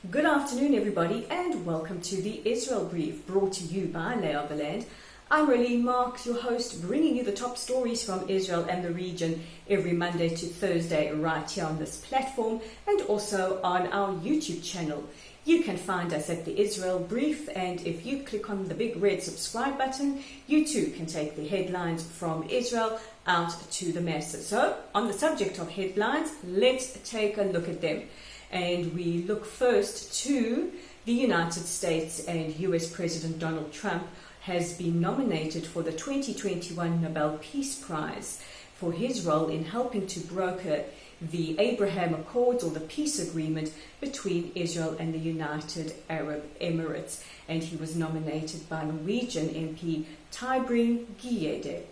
Good afternoon, everybody, and welcome to the Israel Brief, brought to you by Lay of the Land. I'm Raylene Marks, your host, bringing you the top stories from Israel and the region every Monday to Thursday right here on this platform and also on our YouTube channel. You can find us at the Israel Brief, and if you click on the big red subscribe button, you too can take the headlines from Israel out to the masses. So, on the subject of headlines, let's take a look at them. And we look first to the United States, and US President Donald Trump has been nominated for the 2021 Nobel Peace Prize for his role in helping to broker the Abraham Accords, or the peace agreement between Israel and the United Arab Emirates. And he was nominated by Norwegian MP Tybring-Gjedde.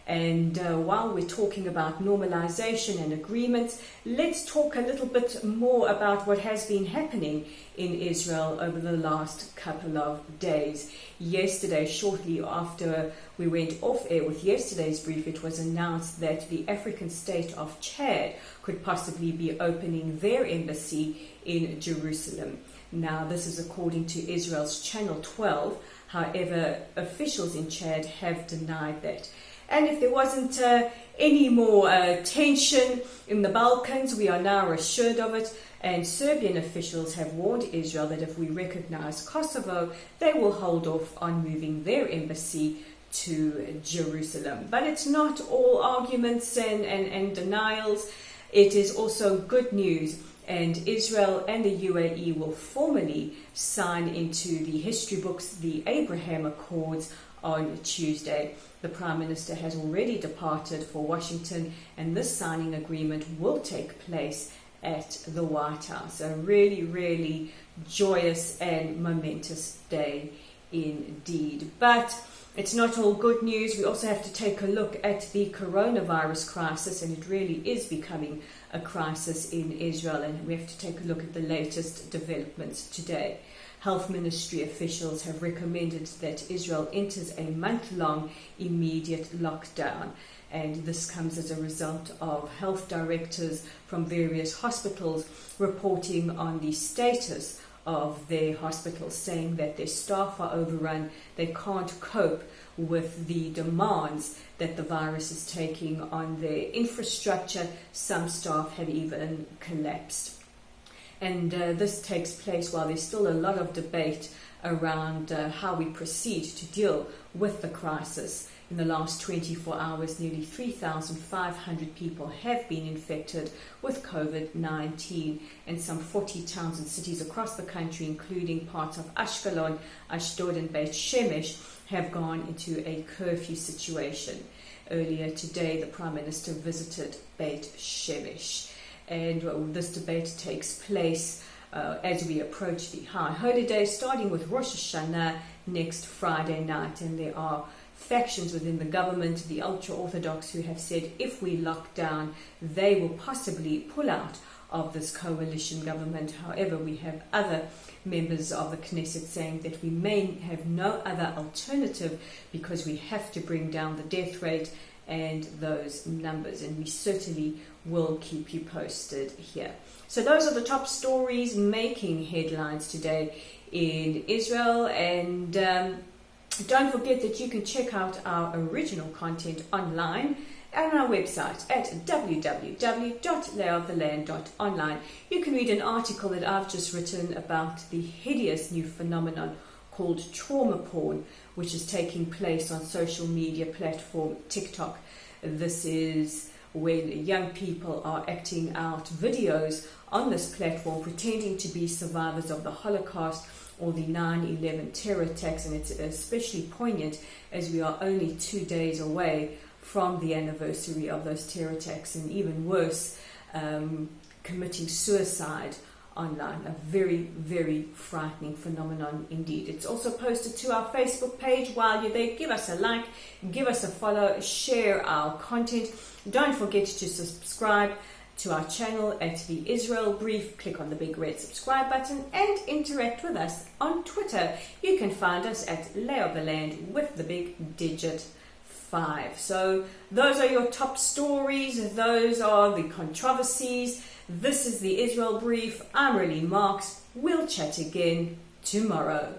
And while we're talking about normalization and agreements, let's talk a little bit more about what has been happening in Israel over the last couple of days. Yesterday, shortly after we went off air with yesterday's brief, it was announced that the African state of Chad could possibly be opening their embassy in Jerusalem. Now, this is according to Israel's Channel 12. However, officials in Chad have denied that. And if there wasn't any more tension in the Balkans, we are now assured of it. And Serbian officials have warned Israel that if we recognize Kosovo, they will hold off on moving their embassy to Jerusalem. But it's not all arguments and denials. It is also good news. And Israel and the UAE will formally sign into the history books the Abraham Accords on Tuesday. The Prime Minister has already departed for Washington, and this signing agreement will take place at the White House. A really, really joyous and momentous day indeed. But it's not all good news. We also have to take a look at the coronavirus crisis, and it really is becoming a crisis in Israel, and we have to take a look at the latest developments today. Health Ministry officials have recommended that Israel enters a month-long immediate lockdown. And this comes as a result of health directors from various hospitals reporting on the status of their hospitals, saying that their staff are overrun, they can't cope with the demands that the virus is taking on their infrastructure. Some staff have even collapsed. And this takes place while there's still a lot of debate around how we proceed to deal with the crisis. In the last 24 hours, nearly 3,500 people have been infected with COVID-19, and some 40 towns and cities across the country, including parts of Ashkelon, Ashdod and Beit Shemesh, have gone into a curfew situation. Earlier today, the Prime Minister visited Beit Shemesh. And this debate takes place as we approach the high holiday, starting with Rosh Hashanah next Friday night. And there are factions within the government, the ultra-Orthodox, who have said if we lock down, they will possibly pull out of this coalition government. However, we have other members of the Knesset saying that we may have no other alternative because we have to bring down the death rate and those numbers, and we certainly will keep you posted here. So those are the top stories making headlines today in Israel, and don't forget that you can check out our original content online on our website at www.layoftheland.online. You can read an article that I've just written about the hideous new phenomenon called trauma porn, which is taking place on social media platform TikTok. This is when young people are acting out videos on this platform pretending to be survivors of the Holocaust or the 9/11 terror attacks, and it's especially poignant as we are only 2 days away from the anniversary of those terror attacks, and even worse, committing suicide online. A very, very frightening phenomenon indeed. It's also posted to our Facebook page. While you're there, give us a like, give us a follow, share our content. Don't forget to subscribe to our channel at the Israel Brief. Click on the big red subscribe button and interact with us on Twitter. You can find us at Lay of the Land with the big digit 5. So those are your top stories. Those are the controversies. This is the Israel Brief. I'm Raylene Marks. We'll chat again tomorrow.